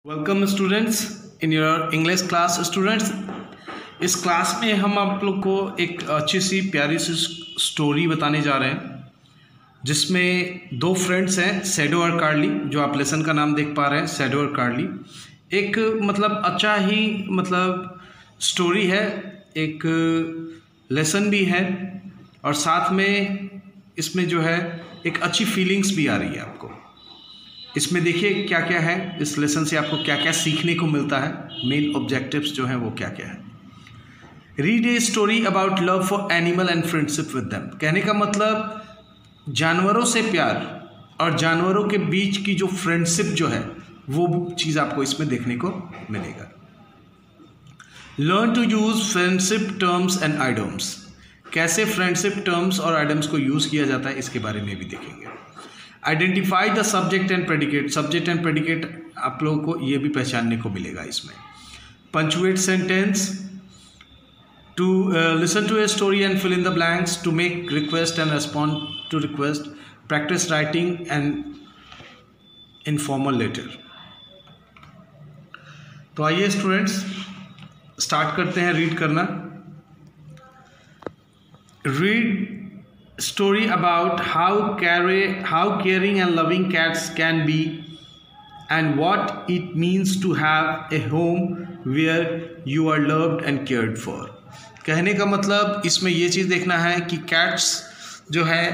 Welcome students in your English class. Students, इस class में हम आप लोग को एक अच्छी सी प्यारी सी स्टोरी बताने जा रहे हैं जिसमें दो फ्रेंड्स हैं, सैडो और कार्ली। जो आप लेसन का नाम देख पा रहे हैं, सैडो और कार्ली। एक अच्छा ही स्टोरी है, एक लेसन भी है और साथ में इसमें जो है एक अच्छी फीलिंग्स भी आ रही है आपको। इसमें देखिए क्या क्या है, इस लेसन से आपको क्या क्या सीखने को मिलता है, मेन ऑब्जेक्टिव्स जो हैं वो क्या क्या है। Read a story about love for animal and friendship with them. कहने का मतलब जानवरों से प्यार और जानवरों के बीच की जो फ्रेंडशिप जो है वो चीज़ आपको इसमें देखने को मिलेगा। Learn to use friendship terms and idioms. कैसे फ्रेंडशिप टर्म्स और आइडम्स को यूज़ किया जाता है इसके बारे में भी देखेंगे। Identify the subject and predicate. Subject and predicate आप लोगों को ये भी पहचानने को मिलेगा इसमें। Punctuate sentence, to listen to a story and fill in the blanks, to make request and respond to request, practice writing and informal letter. तो आइए स्टूडेंट्स स्टार्ट करते हैं रीड करना। Read story about how caring and loving cats can be and what it means to have a home where you are loved and cared for। कहने का मतलब इसमें ये चीज़ देखना है कि कैट्स जो है,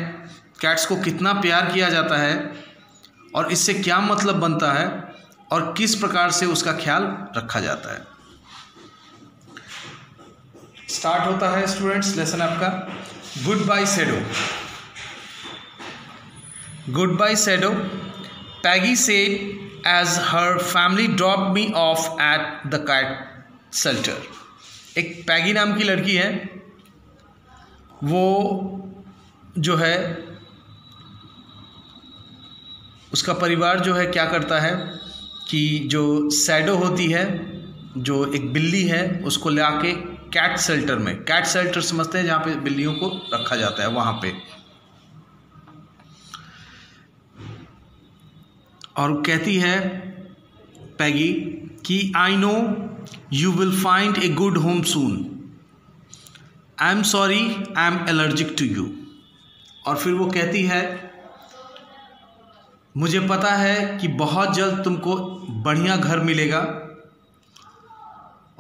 कैट्स को कितना प्यार किया जाता है और इससे क्या मतलब बनता है और किस प्रकार से उसका ख्याल रखा जाता है। स्टार्ट होता है स्टूडेंट्स लेसन आपका। Goodbye, Shadow. Goodbye, Shadow. Peggy said as her family dropped me off at the cat shelter. एक पैगी नाम की लड़की है, वो जो है उसका परिवार जो है क्या करता है कि जो शैडो होती है, जो एक बिल्ली है, उसको ले आके कैट शेल्टर में, कैट शेल्टर समझते हैं जहाँ पे बिल्लियों को रखा जाता है, वहाँ पे। और कहती है पैगी कि I know you will find a good home soon, I am sorry I am allergic to you. और फिर वो कहती है मुझे पता है कि बहुत जल्द तुमको बढ़िया घर मिलेगा।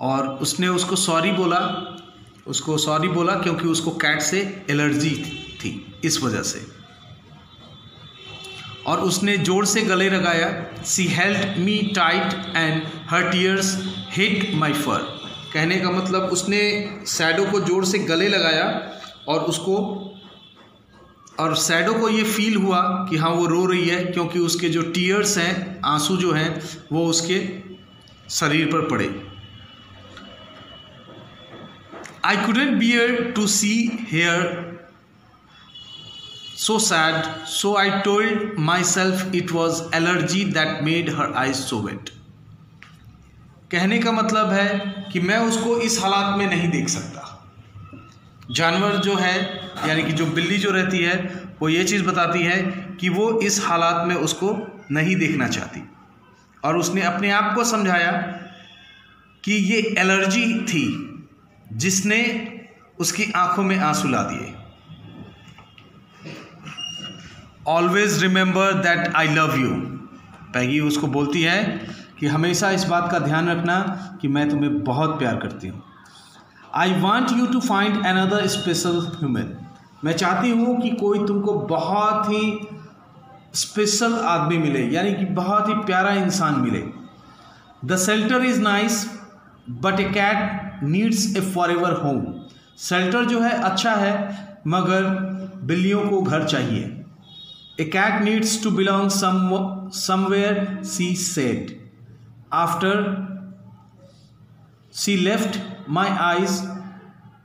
और उसने उसको सॉरी बोला क्योंकि उसको कैट से एलर्जी थी, इस वजह से। और उसने जोर से गले लगाया। She held me tight and her tears hit my fur. कहने का मतलब उसने शैडो को जोर से गले लगाया और शैडो को ये फील हुआ कि हाँ वो रो रही है, क्योंकि उसके जो टीयर्स हैं, आंसू जो हैं, वो उसके शरीर पर पड़े। I couldn't bear to see her so sad, so I told myself it was allergy that made her eyes so wet। कहने का मतलब है कि मैं उसको इस हालात में नहीं देख सकता। जानवर जो है, यानी कि जो बिल्ली जो रहती है, वो ये चीज़ बताती है कि वो इस हालात में उसको नहीं देखना चाहती। और उसने अपने आप को समझाया कि ये एलर्जी थी जिसने उसकी आंखों में आंसू ला दिए। Always remember that I love you. Peggy उसको बोलती है कि हमेशा इस बात का ध्यान रखना कि मैं तुम्हें बहुत प्यार करती हूँ। I want you to find another special human. मैं चाहती हूँ कि कोई तुमको बहुत ही स्पेशल आदमी मिले, यानी कि बहुत ही प्यारा इंसान मिले। The shelter is nice but a cat needs a forever home. Shelter जो है अच्छा है, मगर बिल्लियों को घर चाहिए। A cat needs to belong somewhere, she said. After she left my eyes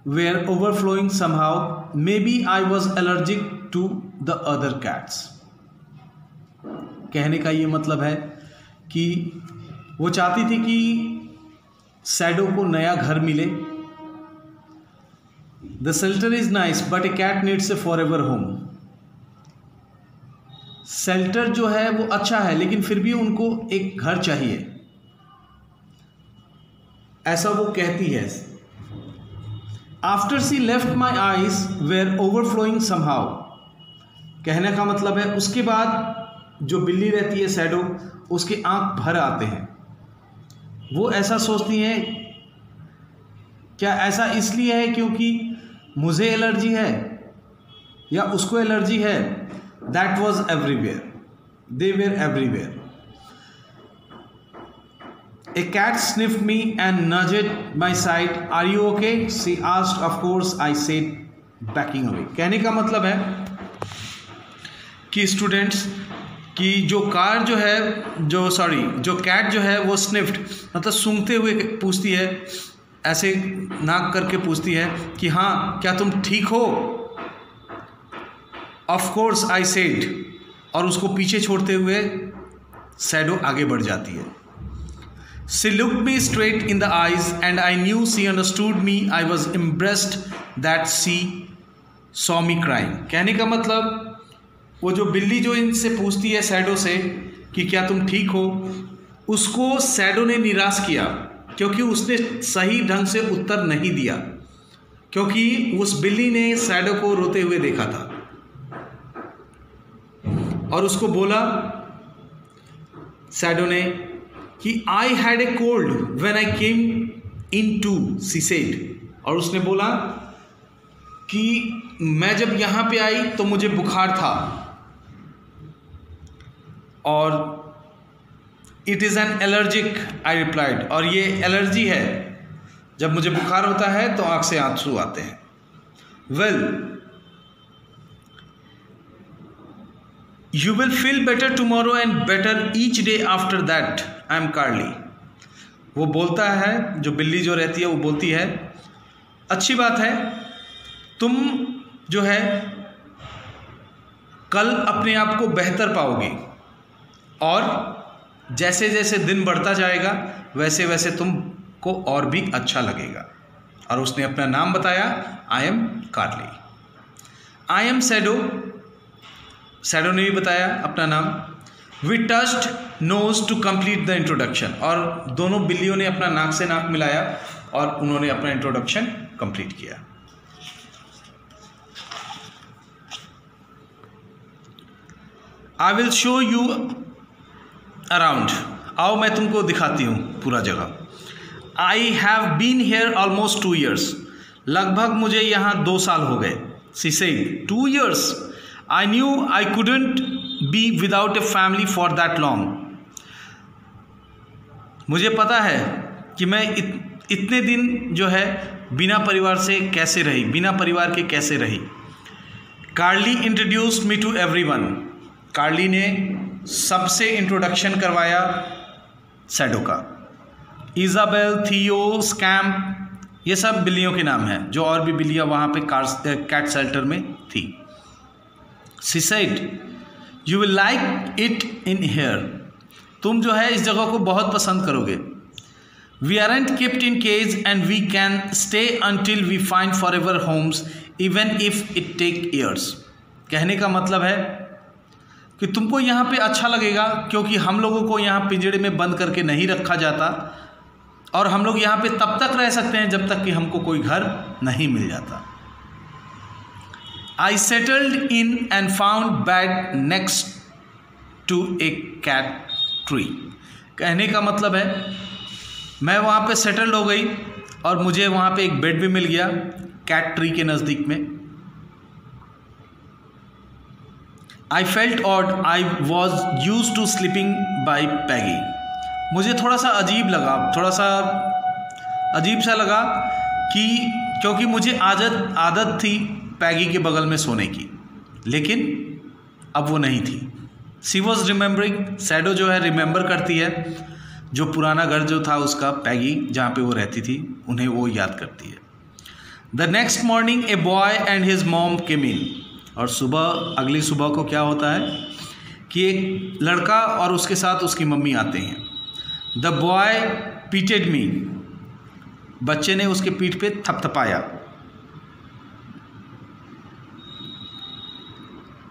were overflowing somehow, maybe I was allergic to the other cats. कहने का ये मतलब है कि वो चाहती थी कि शैडो को नया घर मिले। The shelter is nice but a cat needs a forever home. Shelter जो है वो अच्छा है, लेकिन फिर भी उनको एक घर चाहिए। ऐसा वो कहती है। After she left my eyes were overflowing somehow, कहने का मतलब है उसके बाद जो बिल्ली रहती है शैडो, उसके आंख भर आते हैं। वो ऐसा सोचती हैं, क्या ऐसा इसलिए है क्योंकि मुझे एलर्जी है या उसको एलर्जी है? That was everywhere, they were everywhere. A cat sniffed me and nudged my side. Are you okay? She asked. Of course, I said, backing away. कहने का मतलब है कि स्टूडेंट्स कि जो कैट जो है वो स्निफ्ड मतलब सूंघते हुए पूछती है, ऐसे नाक करके पूछती है कि हाँ क्या तुम ठीक हो? ऑफ कोर्स आई सेड, और उसको पीछे छोड़ते हुए शैडो आगे बढ़ जाती है। She looked me straight in the eyes and I knew she understood me. I was impressed that she saw me crying. कहने का मतलब वो जो बिल्ली जो इनसे पूछती है शैडो से कि क्या तुम ठीक हो, उसको शैडो ने निराश किया क्योंकि उसने सही ढंग से उत्तर नहीं दिया, क्योंकि उस बिल्ली ने शैडो को रोते हुए देखा था और उसको बोला शैडो ने कि I had a cold when I came in too, she said, और उसने बोला कि मैं जब यहाँ पे आई तो मुझे बुखार था, और it is an allergic, I replied, और ये एलर्जी है, जब मुझे बुखार होता है तो आँख से आंसू आते हैं। Well, You will feel better tomorrow and better each day after that. I am Carly. वो बोलता है, जो बिल्ली जो रहती है वो बोलती है, अच्छी बात है, तुम जो है कल अपने आप को बेहतर पाओगे और जैसे जैसे दिन बढ़ता जाएगा वैसे वैसे तुमको और भी अच्छा लगेगा। और उसने अपना नाम बताया, I am Carly. I am Shadow, Shadow ने भी बताया अपना नाम। We touched nose to complete the introduction, और दोनों बिल्लियों ने अपना नाक से नाक मिलाया और उन्होंने अपना इंट्रोडक्शन कंप्लीट किया। I will show you around, आओ मैं तुमको दिखाती हूँ पूरा जगह। I have been here almost 2 years, लगभग मुझे यहाँ 2 साल हो गए। She said, 2 years? I knew I couldn't be without a family for that long. मुझे पता है कि मैं इतने दिन जो है बिना परिवार से कैसे रही, बिना परिवार के कैसे रही। कार्ली इंट्रोड्यूस्ड मी टू एवरीवन, कार्ली ने सबसे इंट्रोडक्शन करवाया शैडो का। इज़ाबेल, थियो, स्कैम्प, ये सब बिल्लियों के नाम हैं, जो और भी बिल्लियाँ वहाँ पे कैट शेल्टर में थी। She said, you will like it in here. तुम जो है इस जगह को बहुत पसंद करोगे। We aren't kept in cage and we can stay until we find forever homes, even if it take years. कहने का मतलब है कि तुमको यहाँ पे अच्छा लगेगा क्योंकि हम लोगों को यहाँ पिंजड़े में बंद करके नहीं रखा जाता, और हम लोग यहाँ पे तब तक रह सकते हैं जब तक कि हमको कोई घर नहीं मिल जाता। I settled in and found bed next to a cat tree. कहने का मतलब है मैं वहाँ पे सेटल्ड हो गई और मुझे वहाँ पे एक बेड भी मिल गया कैट ट्री के नज़दीक में। I felt odd. I was used to sleeping by Peggy. मुझे थोड़ा सा अजीब लगा, थोड़ा सा अजीब सा लगा कि क्योंकि मुझे आदत थी पैगी के बगल में सोने की, लेकिन अब वो नहीं थी। शी वॉज रिमेंबरिंग, शैडो जो है रिमेंबर करती है जो पुराना घर जो था उसका, पैगी जहाँ पे वो रहती थी, उन्हें वो याद करती है। The next morning a boy and his mom came in, और अगली सुबह को क्या होता है कि एक लड़का और उसके साथ उसकी मम्मी आते हैं। द बॉय पीटेड मी, बच्चे ने उसके पीठ पे थपथपाया।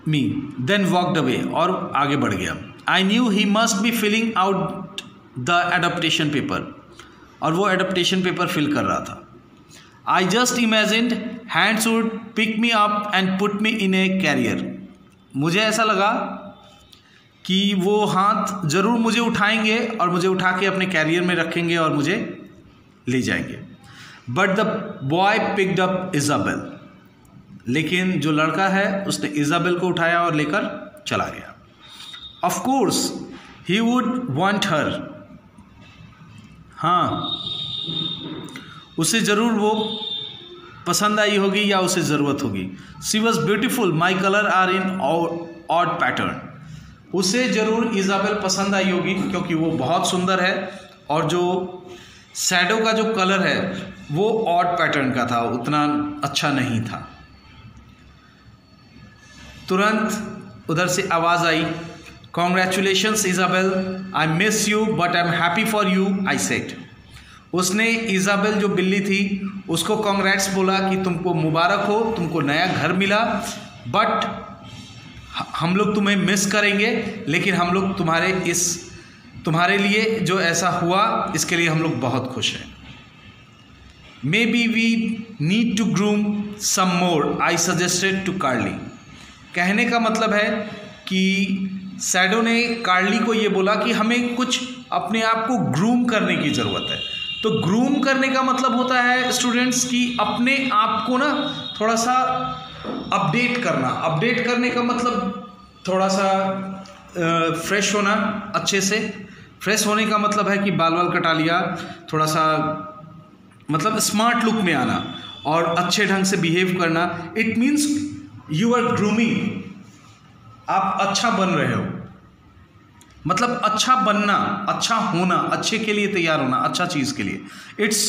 मी देन वॉकड अवे, और आगे बढ़ गया। I knew he must be filling out the adaptation paper, और वो एडेप्टेशन पेपर फिल कर रहा था। I just imagined hands would pick me up and put me in a carrier. मुझे ऐसा लगा कि वो हाथ ज़रूर मुझे उठाएंगे और मुझे उठा के अपने कैरियर में रखेंगे और मुझे ले जाएंगे। But the boy picked up Isabel, लेकिन जो लड़का है उसने इज़ाबेल को उठाया और लेकर चला गया। Of course he would want her, हाँ उसे ज़रूर वो पसंद आई होगी या उसे ज़रूरत होगी। She was beautiful, my colour are in odd pattern. उसे ज़रूर इज़ाबेल पसंद आई होगी क्योंकि वो बहुत सुंदर है और जो शैडो का जो कलर है वो ऑड पैटर्न का था, उतना अच्छा नहीं था। तुरंत उधर से आवाज़ आई, congratulations Isabel, I miss you but I am happy for you, I said. उसने इज़ाबेल जो बिल्ली थी उसको कॉन्ग्रेट्स बोला कि तुमको मुबारक हो, तुमको नया घर मिला, बट हम लोग तुम्हें मिस करेंगे, लेकिन हम लोग तुम्हारे लिए जो ऐसा हुआ इसके लिए हम लोग बहुत खुश हैं। May be we need to groom some more, I suggested to Carly. कहने का मतलब है कि शैडो ने कार्ली को ये बोला कि हमें कुछ अपने आप को ग्रूम करने की ज़रूरत है। तो ग्रूम करने का मतलब होता है स्टूडेंट्स की अपने आप को ना थोड़ा सा अपडेट करना। अपडेट करने का मतलब थोड़ा सा फ्रेश होना, अच्छे से फ्रेश होने का मतलब है कि बाल कटा लिया, थोड़ा सा मतलब स्मार्ट लुक में आना और अच्छे ढंग से बिहेव करना। It means you are grooming, आप अच्छा बन रहे हो, मतलब अच्छा बनना, अच्छा होना, अच्छे के लिए तैयार होना, अच्छा चीज़ के लिए, इट्स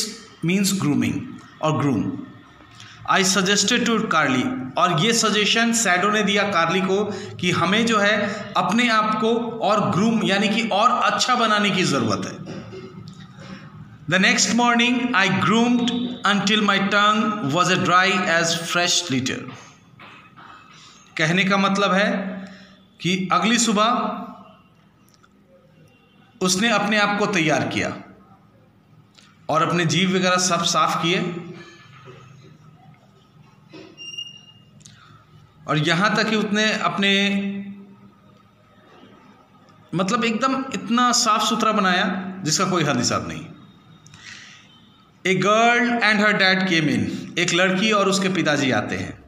मीन्स ग्रूमिंग और ग्रूम। आई सजेस्टेड टू कार्ली, और ये सजेशन शैडो ने दिया कार्ली को कि हमें जो है अपने आप को और ग्रूम यानी कि और अच्छा बनाने की ज़रूरत है। The next morning I groomed until my tongue was a dry as fresh litter. कहने का मतलब है कि अगली सुबह उसने अपने आप को तैयार किया और अपने जीभ वगैरह सब साफ किए, और यहाँ तक कि उसने अपने मतलब एकदम इतना साफ सुथरा बनाया जिसका कोई हद हिसाब नहीं। A girl and her dad came in, एक लड़की और उसके पिताजी आते हैं।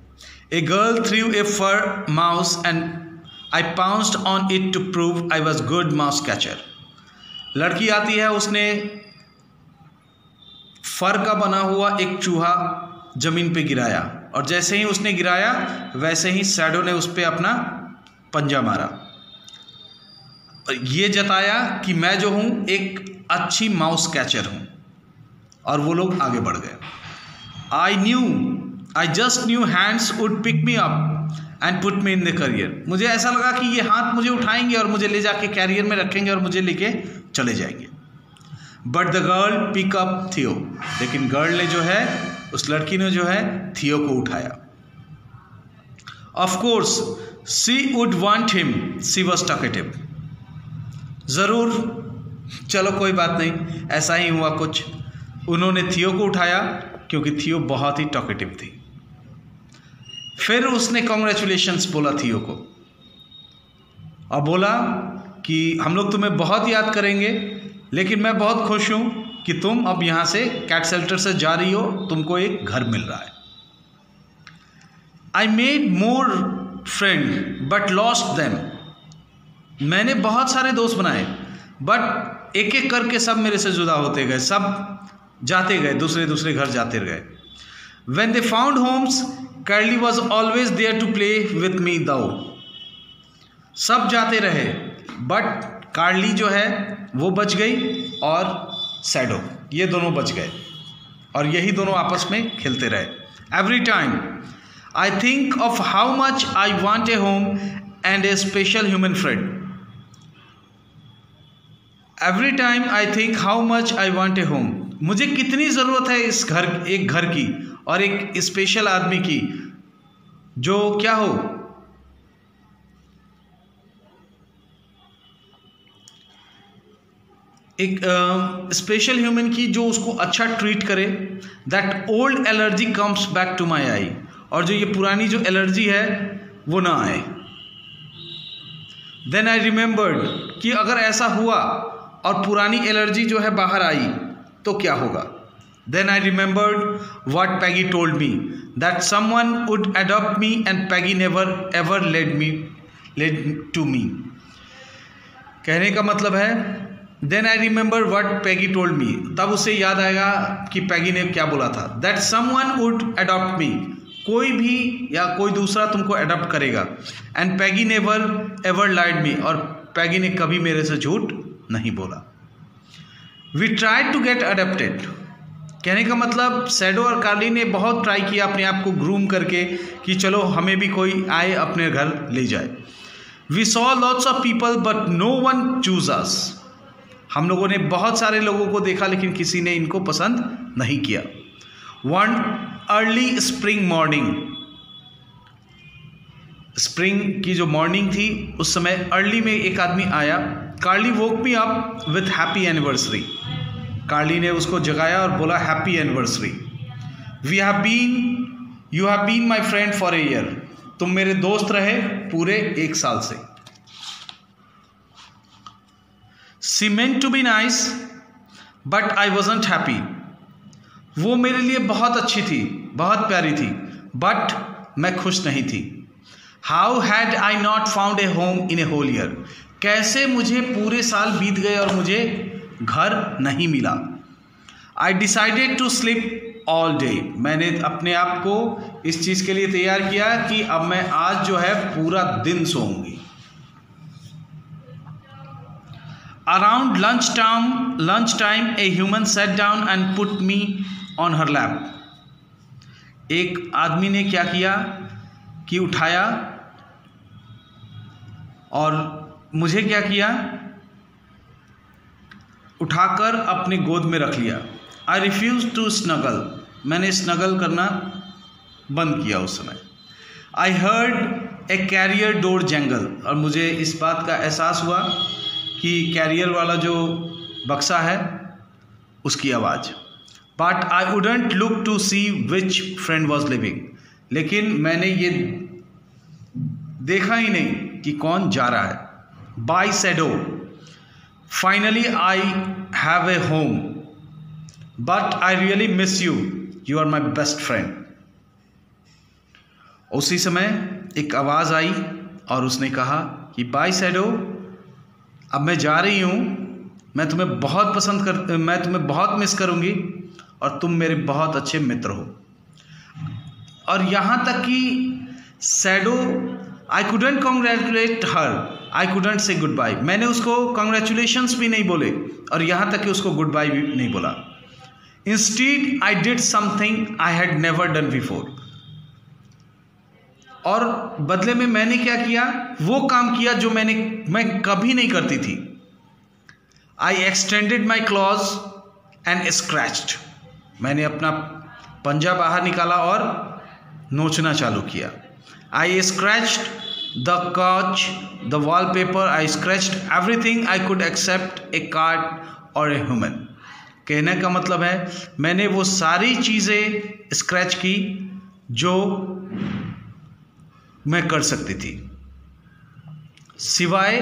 A girl threw a fur mouse and I pounced on it to prove I was good mouse catcher. लड़की आती है, उसने फर का बना हुआ एक चूहा जमीन पे गिराया, और जैसे ही उसने गिराया वैसे ही शैडो ने उस पर अपना पंजा मारा और ये जताया कि मैं जो हूँ एक अच्छी माउस कैचर हूँ, और वो लोग आगे बढ़ गए। I just knew hands would pick me up and put me in the carrier. मुझे ऐसा लगा कि ये हाथ मुझे उठाएंगे और मुझे ले जाके कैरियर में रखेंगे और मुझे लेके चले जाएंगे। But the girl pick up Theo, लेकिन गर्ल ने जो है, उस लड़की ने जो है थियो को उठाया। Of course she would want him, she was talkative. ज़रूर, चलो कोई बात नहीं, ऐसा ही हुआ कुछ। उन्होंने थियो को उठाया क्योंकि थियो बहुत ही टॉकेटिव थी। फिर उसने कॉन्ग्रेचुलेशंस बोला थियो को और बोला कि हम लोग तुम्हें बहुत याद करेंगे, लेकिन मैं बहुत खुश हूँ कि तुम अब यहाँ से कैट शेल्टर से जा रही हो, तुमको एक घर मिल रहा है। I made more friend but lost them. मैंने बहुत सारे दोस्त बनाए, बट एक एक करके सब मेरे से जुदा होते गए, सब जाते गए, दूसरे घर जाते गए। When they found homes, Carly was always there to play with me though. सब जाते रहे, बट कार्ली जो है वो बच गई और शैडो, ये दोनों बच गए और यही दोनों आपस में खेलते रहे। Every time I think of how much I want a home and a special human friend. Every time I think how much I want a home. मुझे कितनी ज़रूरत है इस घर, एक घर की और एक स्पेशल आदमी की जो क्या हो, एक स्पेशल ह्यूमन की जो उसको अच्छा ट्रीट करे। That old allergy comes back to my eye, और जो ये पुरानी जो एलर्जी है वो ना आए। देन आई रिमेंबर्ड कि अगर ऐसा हुआ और पुरानी एलर्जी जो है बाहर आई तो क्या होगा। Then I remembered what Peggy told me, that someone would adopt me and Peggy never ever lied to me. कहने का मतलब है then I remember what Peggy told me, तब उसे याद आएगा कि पैगी ने क्या बोला था। That someone would adopt me, कोई भी या कोई दूसरा तुमको अडॉप्ट करेगा। And Peggy never ever lied me, और पैगी ने कभी मेरे से झूठ नहीं बोला। We tried to get adopted, कहने का मतलब सैडो और कार्ली ने बहुत ट्राई किया अपने आप को ग्रूम करके कि चलो हमें भी कोई आए अपने घर ले जाए। We saw lots of people but no one choose us, हम लोगों ने बहुत सारे लोगों को देखा लेकिन किसी ने इनको पसंद नहीं किया। One early spring morning, spring की जो मॉर्निंग थी उस समय अर्ली में एक आदमी आया। Carly woke me up with happy anniversary, Carly ने उसको जगाया और बोला happy anniversary. You have been my friend for a year, तुम मेरे दोस्त रहे पूरे 1 साल से। She meant to be nice but I wasn't happy, वो मेरे लिए बहुत अच्छी थी, बहुत प्यारी थी, बट मैं खुश नहीं थी। How had I not found a home in a whole year, कैसे मुझे पूरे साल बीत गए और मुझे घर नहीं मिला। I decided to sleep all day, मैंने अपने आप को इस चीज़ के लिए तैयार किया कि अब मैं आज जो है पूरा दिन सोऊंगी। Around lunch time a human sat down and put me on her lap, एक आदमी ने क्या किया कि उठाया और मुझे क्या किया, उठाकर अपने गोद में रख लिया। आई रिफ्यूज टू स्नगल, मैंने स्नगल करना बंद किया उस समय। I heard a carrier door jangle, और मुझे इस बात का एहसास हुआ कि कैरियर वाला जो बक्सा है उसकी आवाज़। But I wouldn't look to see which friend was leaving, लेकिन मैंने ये देखा ही नहीं कि कौन जा रहा है। Bye Shadow finally I have a home but I really miss you, you are my best friend. उसी समय एक आवाज़ आई और उसने कहा कि बाय शैडो, अब मैं जा रही हूँ, मैं तुम्हें बहुत मिस करूँगी और तुम मेरे बहुत अच्छे मित्र हो। और यहाँ तक कि shadow, I couldn't congratulate her, I couldn't से गुड बाय, मैंने उसको कॉन्ग्रेचुलेशंस भी नहीं बोले और यहाँ तक कि उसको गुड बाय भी नहीं बोला। Instead I did something I had never done before, और बदले में मैंने क्या किया, वो काम किया जो मैं कभी नहीं करती थी। I extended my claws and scratched, मैंने अपना पंजा बाहर निकाला और नोचना चालू किया। I scratched the couch, the wallpaper, I scratched everything I could except a card और ए ह्यूमन। कहने का मतलब है मैंने वो सारी चीज़ें स्क्रैच की जो मैं कर सकती थी, सिवाय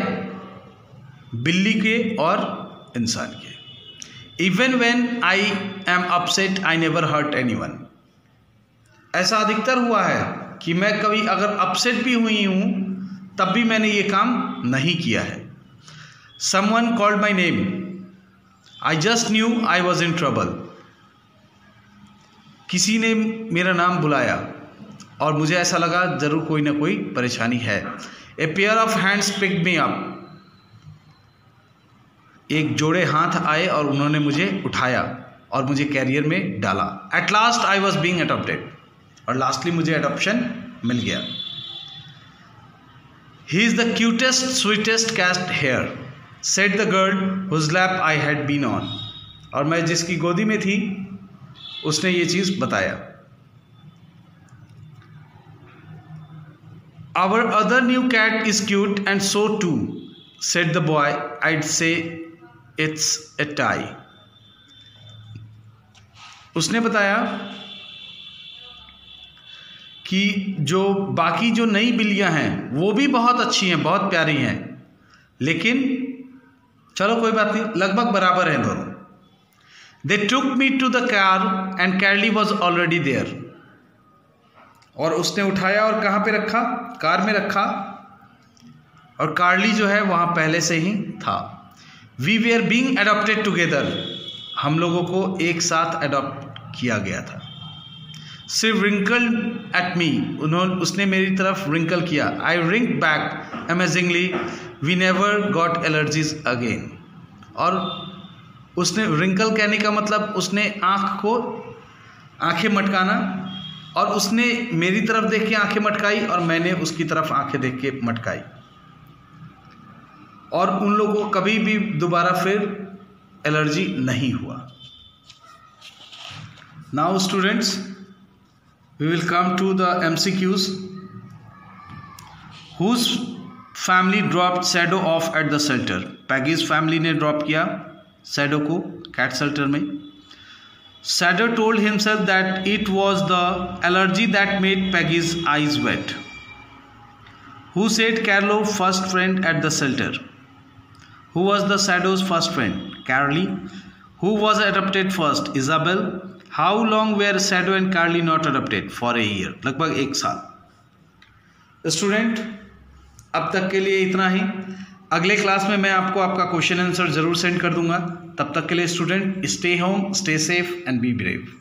बिल्ली के और इंसान के। Even when I am upset I never hurt anyone, ऐसा अधिकतर हुआ है कि मैं कभी अगर अपसेट भी हुई हूँ तब भी मैंने ये काम नहीं किया है। Someone called my name, I just new I was in trouble, किसी ने मेरा नाम बुलाया और मुझे ऐसा लगा ज़रूर कोई ना कोई परेशानी है। A pair of hands picked me up, एक जोड़े हाथ आए और उन्होंने मुझे उठाया और मुझे कैरियर में डाला। At last I was being adopted, और लास्टली मुझे अडॉप्शन मिल गया। He is the cutest sweetest cat here, said the girl whose lap I had been on, और मैं जिसकी गोदी में थी उसने ये चीज़ बताया। Our other new cat is cute and so too, said the boy. I'd say it's a tie. उसने बताया कि जो बाकी जो नई बिल्लियां हैं वो भी बहुत अच्छी हैं, बहुत प्यारी हैं, लेकिन चलो कोई बात नहीं, लगभग बराबर हैं दोनों। They took me to the car and Carly was already there. और उसने उठाया और कहाँ पे रखा? कार में रखा, और कार्ली जो है वहाँ पहले से ही था। We were being adopted together, हम लोगों को एक साथ एडॉप्ट किया गया था। सिर्फ रिंकल एट मी, उसने मेरी तरफ रिंकल किया। I wink back amazingly, we never got allergies again. और उसने रिंकल कहने का मतलब उसने आंखें मटकाना, और उसने मेरी तरफ देख के आंखें मटकाई और मैंने उसकी तरफ आंखें देख के मटकाई, और उन लोगों को कभी भी दोबारा फिर एलर्जी नहीं हुआ। Now students, we will come to the MCQs. Whose family dropped Shadow off at the shelter? Peggy's family ने ड्रॉप किया Shadow को कैट शेल्टर में। Shadow told himself that it was the allergy that made Peggy's eyes wet. Who said Carlo first friend at the shelter? Who was the Shadow's first friend? Carly. Who was adopted first? Isabel. How long were Shadow and Carly not adopted? For a year. लगभग 1 साल। Student, अब तक के लिए इतना ही। अगले class में मैं आपको आपका क्वेश्चन आंसर जरूर सेंड कर दूंगा। तब तक के लिए student, stay home, stay safe and be brave.